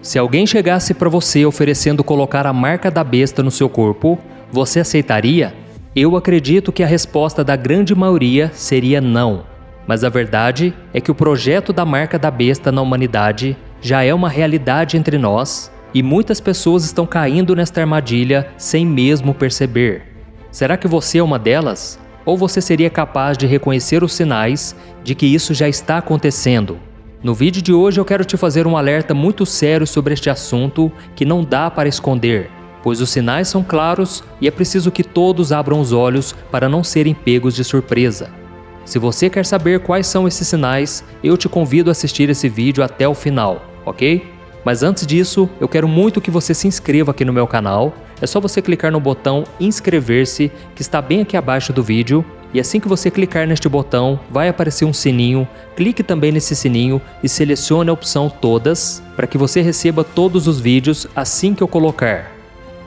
Se alguém chegasse para você oferecendo colocar a marca da besta no seu corpo, você aceitaria? Eu acredito que a resposta da grande maioria seria não. Mas a verdade é que o projeto da marca da besta na humanidade já é uma realidade entre nós e muitas pessoas estão caindo nesta armadilha sem mesmo perceber. Será que você é uma delas? Ou você seria capaz de reconhecer os sinais de que isso já está acontecendo? No vídeo de hoje eu quero te fazer um alerta muito sério sobre este assunto que não dá para esconder, pois os sinais são claros e é preciso que todos abram os olhos para não serem pegos de surpresa. Se você quer saber quais são esses sinais, eu te convido a assistir esse vídeo até o final, ok? Mas antes disso, eu quero muito que você se inscreva aqui no meu canal. É só você clicar no botão inscrever-se, que está bem aqui abaixo do vídeo. E assim que você clicar neste botão, vai aparecer um sininho. Clique também nesse sininho e selecione a opção Todas, para que você receba todos os vídeos assim que eu colocar.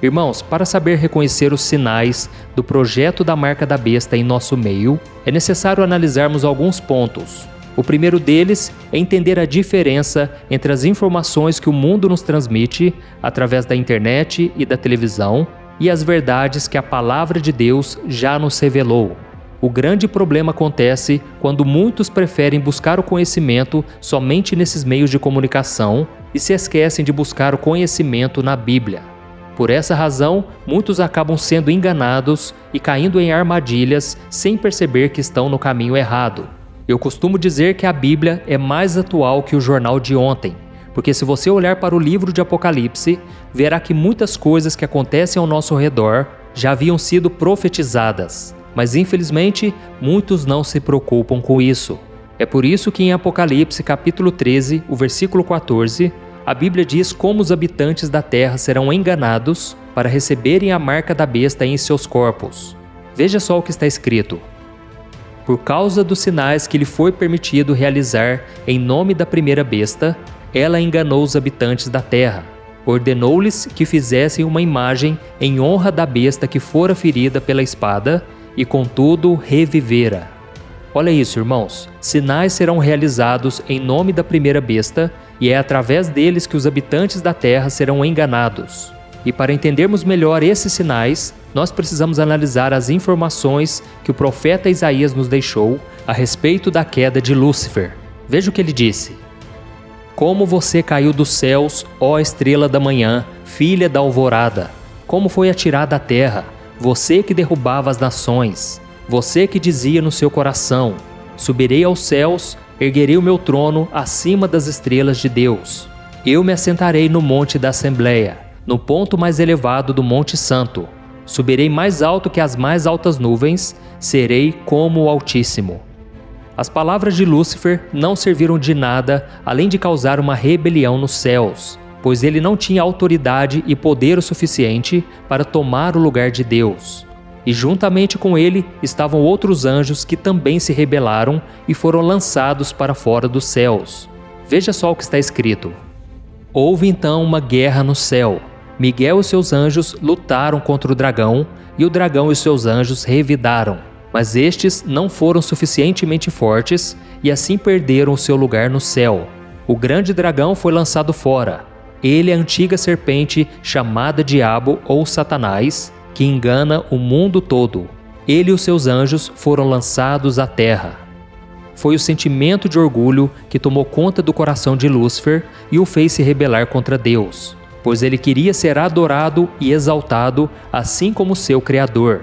Irmãos, para saber reconhecer os sinais do projeto da marca da besta em nosso meio, é necessário analisarmos alguns pontos. O primeiro deles é entender a diferença entre as informações que o mundo nos transmite através da internet e da televisão e as verdades que a palavra de Deus já nos revelou. O grande problema acontece quando muitos preferem buscar o conhecimento somente nesses meios de comunicação e se esquecem de buscar o conhecimento na Bíblia. Por essa razão, muitos acabam sendo enganados e caindo em armadilhas sem perceber que estão no caminho errado. Eu costumo dizer que a Bíblia é mais atual que o jornal de ontem, porque se você olhar para o livro de Apocalipse, verá que muitas coisas que acontecem ao nosso redor já haviam sido profetizadas. Mas infelizmente, muitos não se preocupam com isso. É por isso que em Apocalipse capítulo 13, o versículo 14, a Bíblia diz como os habitantes da terra serão enganados para receberem a marca da besta em seus corpos. Veja só o que está escrito. Por causa dos sinais que lhe foi permitido realizar em nome da primeira besta, ela enganou os habitantes da terra. Ordenou-lhes que fizessem uma imagem em honra da besta que fora ferida pela espada, e contudo revivera. Olha isso, irmãos. Sinais serão realizados em nome da primeira besta, e é através deles que os habitantes da terra serão enganados. E para entendermos melhor esses sinais, nós precisamos analisar as informações que o profeta Isaías nos deixou a respeito da queda de Lúcifer. Veja o que ele disse. Como você caiu dos céus, ó estrela da manhã, filha da alvorada! Como foi atirada à terra! Você que derrubava as nações, você que dizia no seu coração, subirei aos céus, erguerei o meu trono acima das estrelas de Deus. Eu me assentarei no monte da Assembleia, no ponto mais elevado do Monte Santo. Subirei mais alto que as mais altas nuvens, serei como o Altíssimo. As palavras de Lúcifer não serviram de nada além de causar uma rebelião nos céus, pois ele não tinha autoridade e poder o suficiente para tomar o lugar de Deus. E juntamente com ele estavam outros anjos que também se rebelaram e foram lançados para fora dos céus. Veja só o que está escrito. Houve então uma guerra no céu. Miguel e seus anjos lutaram contra o dragão, e o dragão e seus anjos revidaram. Mas estes não foram suficientemente fortes e assim perderam o seu lugar no céu. O grande dragão foi lançado fora. Ele é a antiga serpente chamada Diabo ou Satanás, que engana o mundo todo. Ele e os seus anjos foram lançados à terra. Foi o sentimento de orgulho que tomou conta do coração de Lúcifer e o fez se rebelar contra Deus, pois ele queria ser adorado e exaltado assim como seu Criador.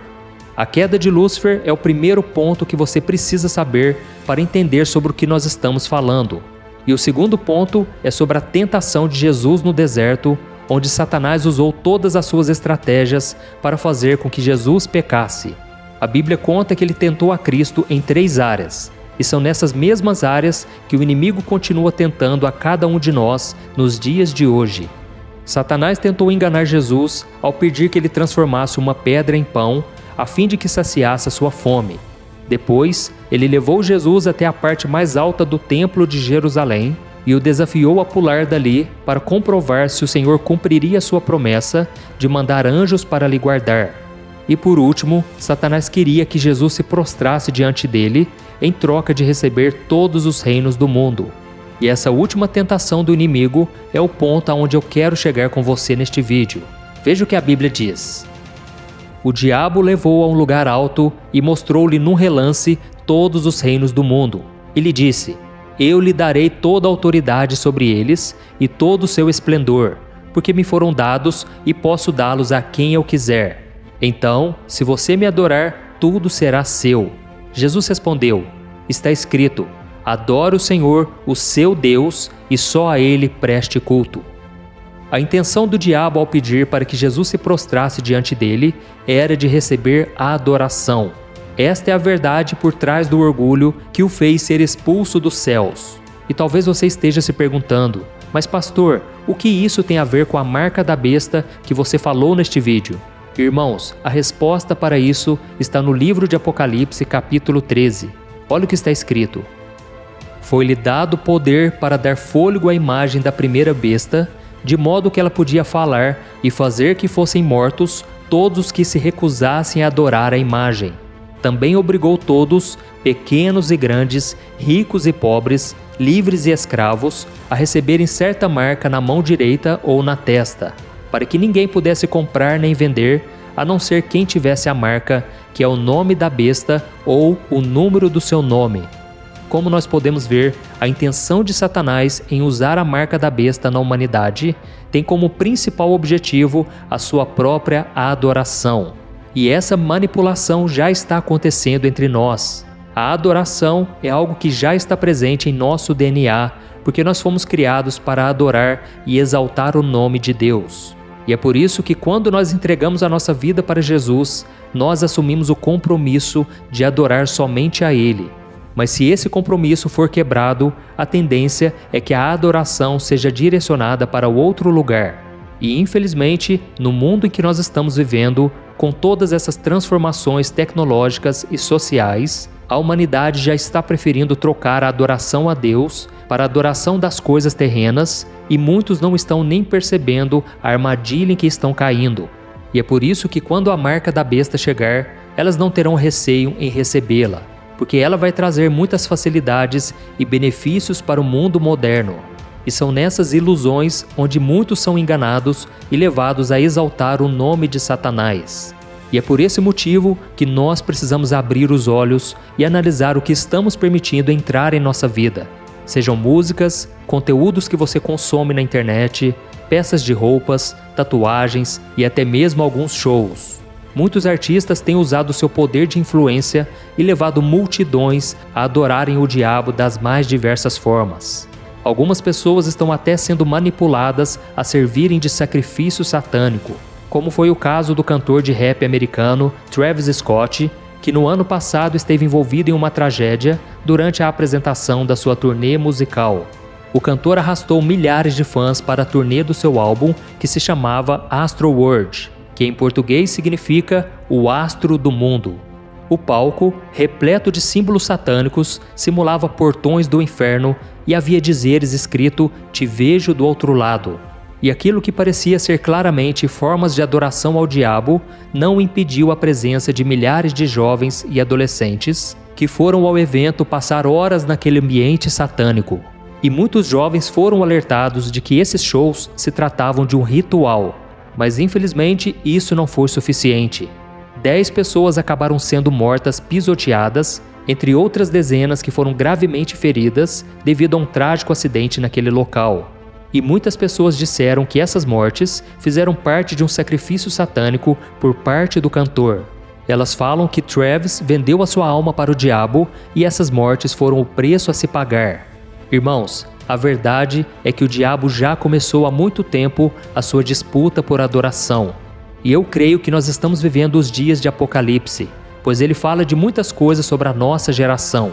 A queda de Lúcifer é o primeiro ponto que você precisa saber para entender sobre o que nós estamos falando. E o segundo ponto é sobre a tentação de Jesus no deserto, onde Satanás usou todas as suas estratégias para fazer com que Jesus pecasse. A Bíblia conta que ele tentou a Cristo em 3 áreas, e são nessas mesmas áreas que o inimigo continua tentando a cada um de nós nos dias de hoje. Satanás tentou enganar Jesus ao pedir que ele transformasse uma pedra em pão, a fim de que saciasse a sua fome. Depois, ele levou Jesus até a parte mais alta do templo de Jerusalém e o desafiou a pular dali para comprovar se o Senhor cumpriria sua promessa de mandar anjos para lhe guardar. E por último, Satanás queria que Jesus se prostrasse diante dele em troca de receber todos os reinos do mundo. E essa última tentação do inimigo é o ponto aonde eu quero chegar com você neste vídeo. Veja o que a Bíblia diz. O diabo levou a um lugar alto e mostrou-lhe num relance todos os reinos do mundo. E lhe disse: Eu lhe darei toda a autoridade sobre eles e todo o seu esplendor, porque me foram dados e posso dá-los a quem eu quiser. Então, se você me adorar, tudo será seu. Jesus respondeu: Está escrito: Adore o Senhor, o seu Deus, e só a Ele preste culto. A intenção do diabo ao pedir para que Jesus se prostrasse diante dele era de receber a adoração. Esta é a verdade por trás do orgulho que o fez ser expulso dos céus. E talvez você esteja se perguntando: mas pastor, o que isso tem a ver com a marca da besta que você falou neste vídeo? Irmãos, a resposta para isso está no livro de Apocalipse, capítulo 13. Olha o que está escrito. Foi-lhe dado poder para dar fôlego à imagem da primeira besta, de modo que ela podia falar e fazer que fossem mortos todos os que se recusassem a adorar a imagem. Também obrigou todos, pequenos e grandes, ricos e pobres, livres e escravos, a receberem certa marca na mão direita ou na testa, para que ninguém pudesse comprar nem vender, a não ser quem tivesse a marca, que é o nome da besta ou o número do seu nome. Como nós podemos ver, a intenção de Satanás em usar a marca da besta na humanidade tem como principal objetivo a sua própria adoração. E essa manipulação já está acontecendo entre nós. A adoração é algo que já está presente em nosso DNA, porque nós fomos criados para adorar e exaltar o nome de Deus. E é por isso que quando nós entregamos a nossa vida para Jesus, nós assumimos o compromisso de adorar somente a Ele. Mas se esse compromisso for quebrado, a tendência é que a adoração seja direcionada para outro lugar. E infelizmente, no mundo em que nós estamos vivendo, com todas essas transformações tecnológicas e sociais, a humanidade já está preferindo trocar a adoração a Deus para a adoração das coisas terrenas, e muitos não estão nem percebendo a armadilha em que estão caindo. E é por isso que quando a marca da besta chegar, elas não terão receio em recebê-la, porque ela vai trazer muitas facilidades e benefícios para o mundo moderno. E são nessas ilusões onde muitos são enganados e levados a exaltar o nome de Satanás. E é por esse motivo que nós precisamos abrir os olhos e analisar o que estamos permitindo entrar em nossa vida. Sejam músicas, conteúdos que você consome na internet, peças de roupas, tatuagens e até mesmo alguns shows. Muitos artistas têm usado seu poder de influência e levado multidões a adorarem o diabo das mais diversas formas. Algumas pessoas estão até sendo manipuladas a servirem de sacrifício satânico, como foi o caso do cantor de rap americano Travis Scott, que no ano passado esteve envolvido em uma tragédia durante a apresentação da sua turnê musical. O cantor arrastou milhares de fãs para a turnê do seu álbum, que se chamava Astroworld, que em português significa o astro do mundo. O palco, repleto de símbolos satânicos, simulava portões do inferno e havia dizeres escrito "Te vejo do outro lado". E aquilo que parecia ser claramente formas de adoração ao diabo não impediu a presença de milhares de jovens e adolescentes que foram ao evento passar horas naquele ambiente satânico. E muitos jovens foram alertados de que esses shows se tratavam de um ritual. Mas infelizmente isso não foi suficiente. 10 pessoas acabaram sendo mortas pisoteadas, entre outras dezenas que foram gravemente feridas devido a um trágico acidente naquele local. E muitas pessoas disseram que essas mortes fizeram parte de um sacrifício satânico por parte do cantor. Elas falam que Travis vendeu a sua alma para o diabo e essas mortes foram o preço a se pagar. Irmãos, a verdade é que o diabo já começou há muito tempo a sua disputa por adoração. E eu creio que nós estamos vivendo os dias de Apocalipse, pois ele fala de muitas coisas sobre a nossa geração.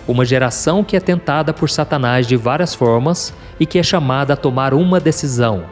Uma geração que é tentada por Satanás de várias formas e que é chamada a tomar uma decisão.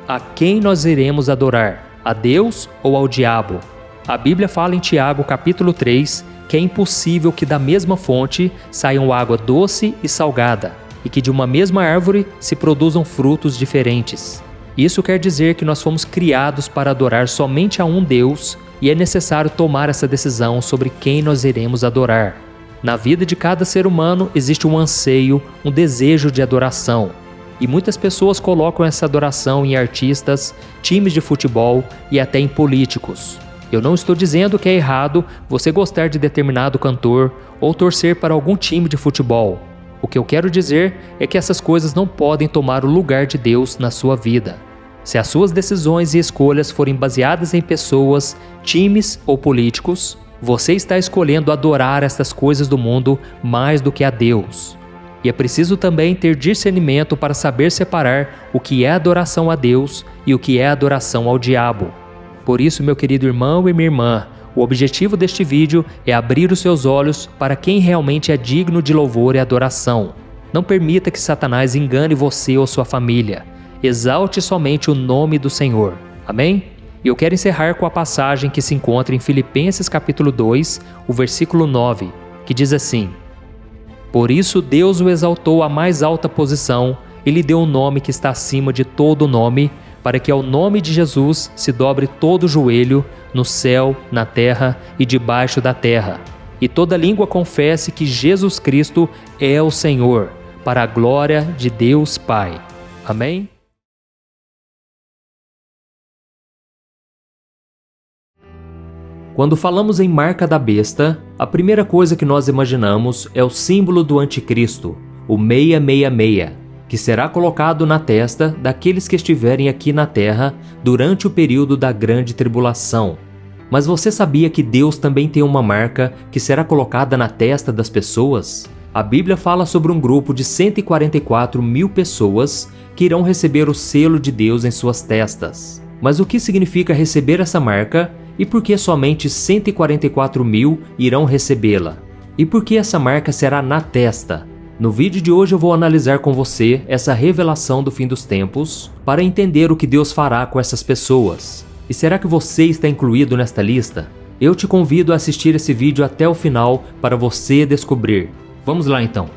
A quem nós iremos adorar? A Deus ou ao diabo? A Bíblia fala em Tiago capítulo 3 que é impossível que da mesma fonte saiam água doce e salgada, e que de uma mesma árvore se produzam frutos diferentes. Isso quer dizer que nós fomos criados para adorar somente a um Deus e é necessário tomar essa decisão sobre quem nós iremos adorar. Na vida de cada ser humano existe um anseio, um desejo de adoração. E muitas pessoas colocam essa adoração em artistas, times de futebol e até em políticos. Eu não estou dizendo que é errado você gostar de determinado cantor ou torcer para algum time de futebol. O que eu quero dizer é que essas coisas não podem tomar o lugar de Deus na sua vida. Se as suas decisões e escolhas forem baseadas em pessoas, times ou políticos, você está escolhendo adorar estas coisas do mundo mais do que a Deus. E é preciso também ter discernimento para saber separar o que é adoração a Deus e o que é adoração ao diabo. Por isso, meu querido irmão e minha irmã, o objetivo deste vídeo é abrir os seus olhos para quem realmente é digno de louvor e adoração. Não permita que Satanás engane você ou sua família. Exalte somente o nome do Senhor. Amém? E eu quero encerrar com a passagem que se encontra em Filipenses capítulo 2, o versículo 9, que diz assim: Por isso Deus o exaltou à mais alta posição e lhe deu um nome que está acima de todo nome, para que ao nome de Jesus se dobre todo o joelho, no céu, na terra e debaixo da terra, e toda língua confesse que Jesus Cristo é o Senhor, para a glória de Deus Pai. Amém? Quando falamos em marca da besta, a primeira coisa que nós imaginamos é o símbolo do anticristo, o 666, que será colocado na testa daqueles que estiverem aqui na terra durante o período da grande tribulação. Mas você sabia que Deus também tem uma marca que será colocada na testa das pessoas? A Bíblia fala sobre um grupo de 144 mil pessoas que irão receber o selo de Deus em suas testas. Mas o que significa receber essa marca? E por que somente 144 mil irão recebê-la? E por que essa marca será na testa? No vídeo de hoje eu vou analisar com você essa revelação do fim dos tempos para entender o que Deus fará com essas pessoas. E será que você está incluído nesta lista? Eu te convido a assistir esse vídeo até o final para você descobrir. Vamos lá então.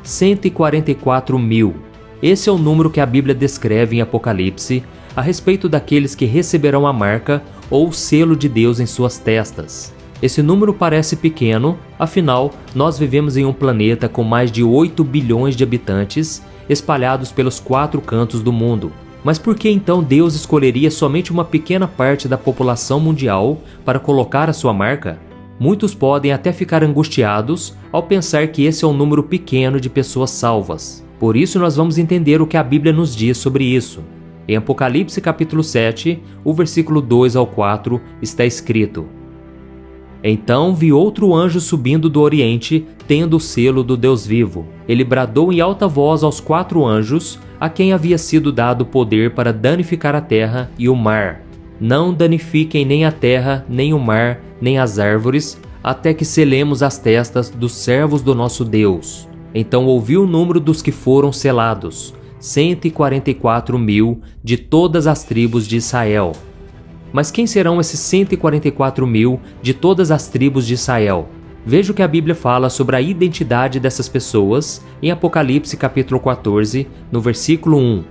144 mil. Esse é o número que a Bíblia descreve em Apocalipse a respeito daqueles que receberão a marca ou o selo de Deus em suas testas. Esse número parece pequeno, afinal, nós vivemos em um planeta com mais de 8 bilhões de habitantes espalhados pelos 4 cantos do mundo. Mas por que então Deus escolheria somente uma pequena parte da população mundial para colocar a sua marca? Muitos podem até ficar angustiados ao pensar que esse é um número pequeno de pessoas salvas. Por isso nós vamos entender o que a Bíblia nos diz sobre isso. Em Apocalipse capítulo 7, o versículo 2 ao 4, está escrito: Então vi outro anjo subindo do oriente, tendo o selo do Deus vivo. Ele bradou em alta voz aos 4 anjos, a quem havia sido dado poder para danificar a terra e o mar. Não danifiquem nem a terra, nem o mar, nem as árvores, até que selemos as testas dos servos do nosso Deus. Então ouvi o número dos que foram selados, 144 mil de todas as tribos de Israel. Mas quem serão esses 144 mil de todas as tribos de Israel? Veja o que a Bíblia fala sobre a identidade dessas pessoas em Apocalipse capítulo 14, no versículo 1.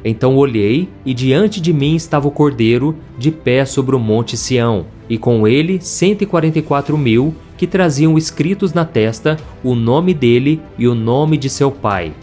Então olhei, e diante de mim estava o Cordeiro, de pé sobre o monte Sião, e com ele 144 mil, que traziam escritos na testa o nome dele e o nome de seu pai.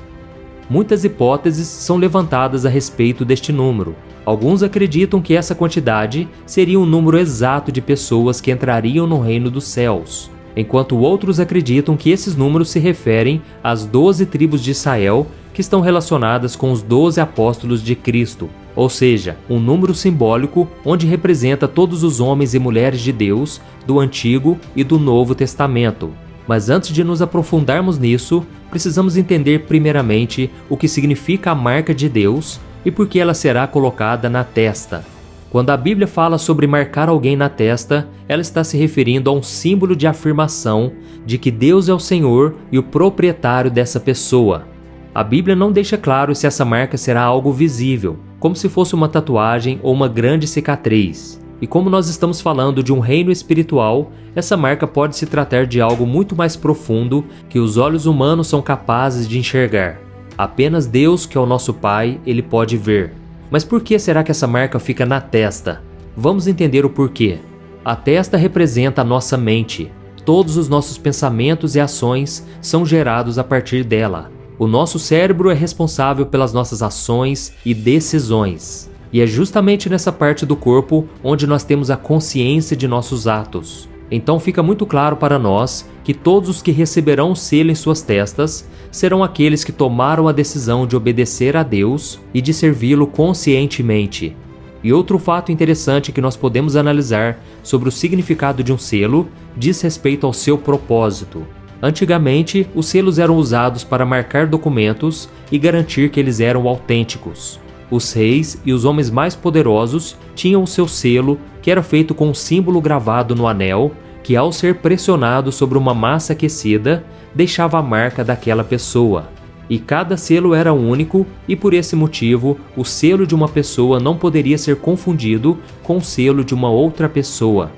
Muitas hipóteses são levantadas a respeito deste número. Alguns acreditam que essa quantidade seria um número exato de pessoas que entrariam no reino dos céus, enquanto outros acreditam que esses números se referem às 12 tribos de Israel que estão relacionadas com os 12 apóstolos de Cristo, ou seja, um número simbólico onde representa todos os homens e mulheres de Deus do Antigo e do Novo Testamento. Mas antes de nos aprofundarmos nisso, precisamos entender primeiramente o que significa a marca de Deus e por que ela será colocada na testa. Quando a Bíblia fala sobre marcar alguém na testa, ela está se referindo a um símbolo de afirmação de que Deus é o Senhor e o proprietário dessa pessoa. A Bíblia não deixa claro se essa marca será algo visível, como se fosse uma tatuagem ou uma grande cicatriz. E como nós estamos falando de um reino espiritual, essa marca pode se tratar de algo muito mais profundo que os olhos humanos são capazes de enxergar. Apenas Deus, que é o nosso Pai, ele pode ver. Mas por que será que essa marca fica na testa? Vamos entender o porquê. A testa representa a nossa mente. Todos os nossos pensamentos e ações são gerados a partir dela. O nosso cérebro é responsável pelas nossas ações e decisões. E é justamente nessa parte do corpo onde nós temos a consciência de nossos atos. Então fica muito claro para nós que todos os que receberão o selo em suas testas serão aqueles que tomaram a decisão de obedecer a Deus e de servi-lo conscientemente. E outro fato interessante que nós podemos analisar sobre o significado de um selo diz respeito ao seu propósito. Antigamente, os selos eram usados para marcar documentos e garantir que eles eram autênticos. Os reis e os homens mais poderosos tinham o seu selo, que era feito com um símbolo gravado no anel, que ao ser pressionado sobre uma massa aquecida, deixava a marca daquela pessoa. E cada selo era único e por esse motivo, o selo de uma pessoa não poderia ser confundido com o selo de uma outra pessoa.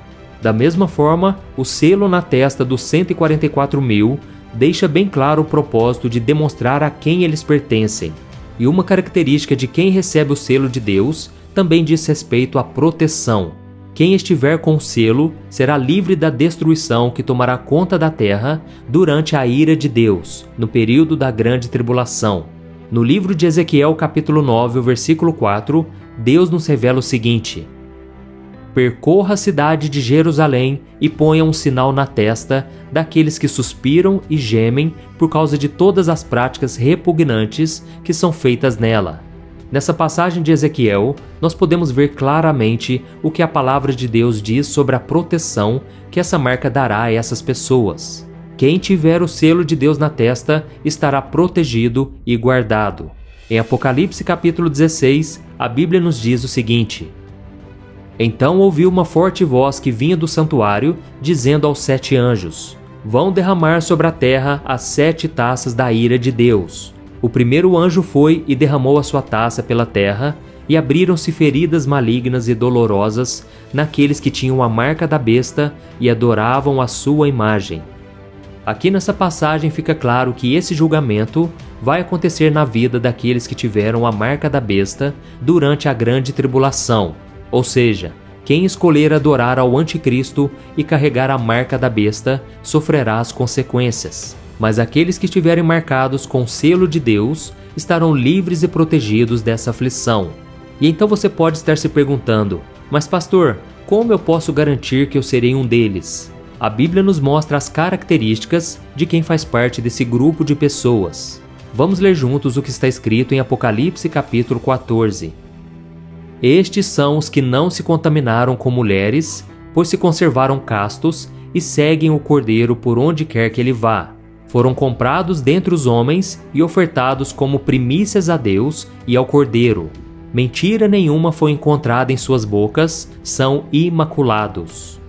Da mesma forma, o selo na testa dos 144.000 deixa bem claro o propósito de demonstrar a quem eles pertencem. E uma característica de quem recebe o selo de Deus também diz respeito à proteção. Quem estiver com o selo será livre da destruição que tomará conta da terra durante a ira de Deus, no período da grande tribulação. No livro de Ezequiel, capítulo 9, versículo 4, Deus nos revela o seguinte: percorra a cidade de Jerusalém e ponha um sinal na testa daqueles que suspiram e gemem por causa de todas as práticas repugnantes que são feitas nela. Nessa passagem de Ezequiel, nós podemos ver claramente o que a palavra de Deus diz sobre a proteção que essa marca dará a essas pessoas. Quem tiver o selo de Deus na testa estará protegido e guardado. Em Apocalipse capítulo 16, a Bíblia nos diz o seguinte: então ouvi uma forte voz que vinha do santuário, dizendo aos 7 anjos: vão derramar sobre a terra as 7 taças da ira de Deus. O primeiro anjo foi e derramou a sua taça pela terra, e abriram-se feridas malignas e dolorosas naqueles que tinham a marca da besta e adoravam a sua imagem. Aqui nessa passagem fica claro que esse julgamento vai acontecer na vida daqueles que tiveram a marca da besta durante a grande tribulação. Ou seja, quem escolher adorar ao anticristo e carregar a marca da besta sofrerá as consequências. Mas aqueles que estiverem marcados com o selo de Deus estarão livres e protegidos dessa aflição. E então você pode estar se perguntando: mas pastor, como eu posso garantir que eu serei um deles? A Bíblia nos mostra as características de quem faz parte desse grupo de pessoas. Vamos ler juntos o que está escrito em Apocalipse capítulo 14. Estes são os que não se contaminaram com mulheres, pois se conservaram castos e seguem o Cordeiro por onde quer que ele vá. Foram comprados dentre os homens e ofertados como primícias a Deus e ao Cordeiro. Mentira nenhuma foi encontrada em suas bocas, são imaculados.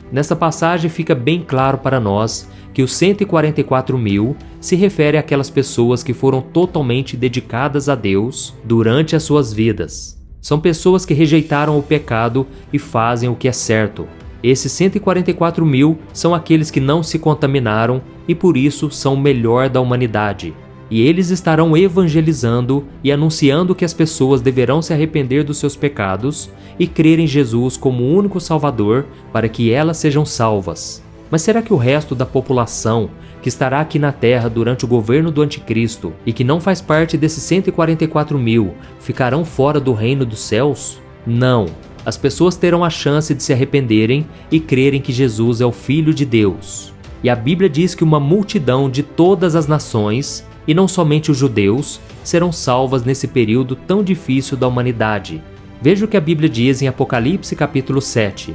Nessa passagem fica bem claro para nós que os 144.000 se refere àquelas pessoas que foram totalmente dedicadas a Deus durante as suas vidas. São pessoas que rejeitaram o pecado e fazem o que é certo. Esses 144.000 são aqueles que não se contaminaram e por isso são o melhor da humanidade. E eles estarão evangelizando e anunciando que as pessoas deverão se arrepender dos seus pecados e crer em Jesus como o único Salvador para que elas sejam salvas. Mas será que o resto da população que estará aqui na Terra durante o governo do Anticristo e que não faz parte desses 144.000 ficarão fora do reino dos céus? Não. As pessoas terão a chance de se arrependerem e crerem que Jesus é o Filho de Deus. E a Bíblia diz que uma multidão de todas as nações, e não somente os judeus, serão salvas nesse período tão difícil da humanidade. Veja o que a Bíblia diz em Apocalipse capítulo 7.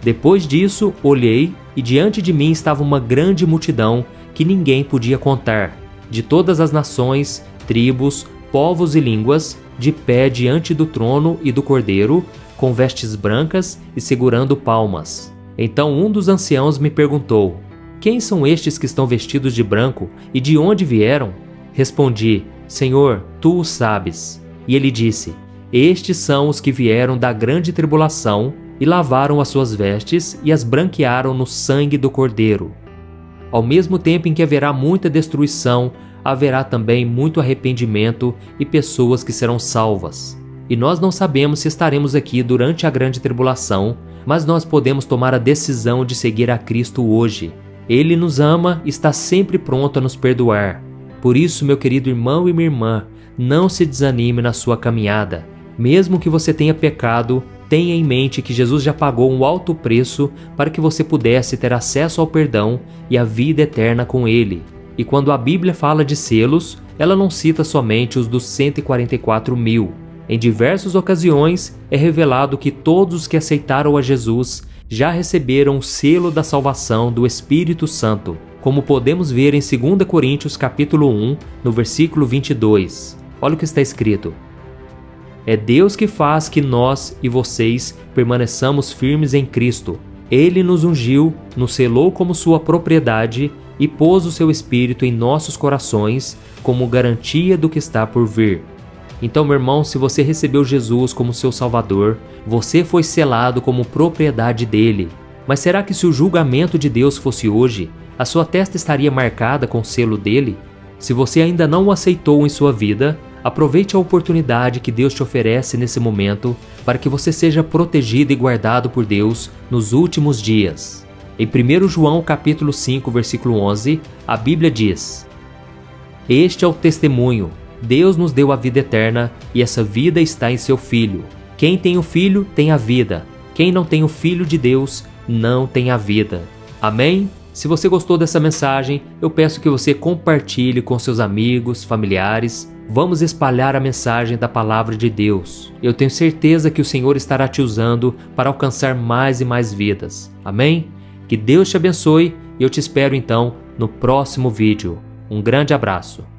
Depois disso, olhei, e diante de mim estava uma grande multidão que ninguém podia contar, de todas as nações, tribos, povos e línguas, de pé diante do trono e do Cordeiro, com vestes brancas e segurando palmas. Então um dos anciãos me perguntou: quem são estes que estão vestidos de branco e de onde vieram? Respondi: Senhor, tu o sabes. E ele disse: estes são os que vieram da grande tribulação e lavaram as suas vestes e as branquearam no sangue do Cordeiro. Ao mesmo tempo em que haverá muita destruição, haverá também muito arrependimento e pessoas que serão salvas. E nós não sabemos se estaremos aqui durante a grande tribulação, mas nós podemos tomar a decisão de seguir a Cristo hoje. Ele nos ama e está sempre pronto a nos perdoar. Por isso, meu querido irmão e minha irmã, não se desanime na sua caminhada. Mesmo que você tenha pecado, tenha em mente que Jesus já pagou um alto preço para que você pudesse ter acesso ao perdão e à vida eterna com Ele. E quando a Bíblia fala de selos, ela não cita somente os dos 144 mil. Em diversas ocasiões, é revelado que todos os que aceitaram a Jesus já receberam o selo da salvação do Espírito Santo, como podemos ver em 2 Coríntios capítulo 1, no versículo 22. Olha o que está escrito. É Deus que faz que nós e vocês permaneçamos firmes em Cristo. Ele nos ungiu, nos selou como sua propriedade e pôs o seu Espírito em nossos corações como garantia do que está por vir. Então, meu irmão, se você recebeu Jesus como seu Salvador, você foi selado como propriedade dele. Mas será que se o julgamento de Deus fosse hoje, a sua testa estaria marcada com o selo dele? Se você ainda não o aceitou em sua vida, aproveite a oportunidade que Deus te oferece nesse momento para que você seja protegido e guardado por Deus nos últimos dias. Em 1 João capítulo 5, versículo 11, a Bíblia diz: Este é o testemunho. Deus nos deu a vida eterna e essa vida está em seu Filho. Quem tem o Filho tem a vida. Quem não tem o Filho de Deus não tem a vida. Amém? Se você gostou dessa mensagem, eu peço que você compartilhe com seus amigos, familiares. Vamos espalhar a mensagem da Palavra de Deus. Eu tenho certeza que o Senhor estará te usando para alcançar mais e mais vidas. Amém? Que Deus te abençoe e eu te espero então no próximo vídeo. Um grande abraço.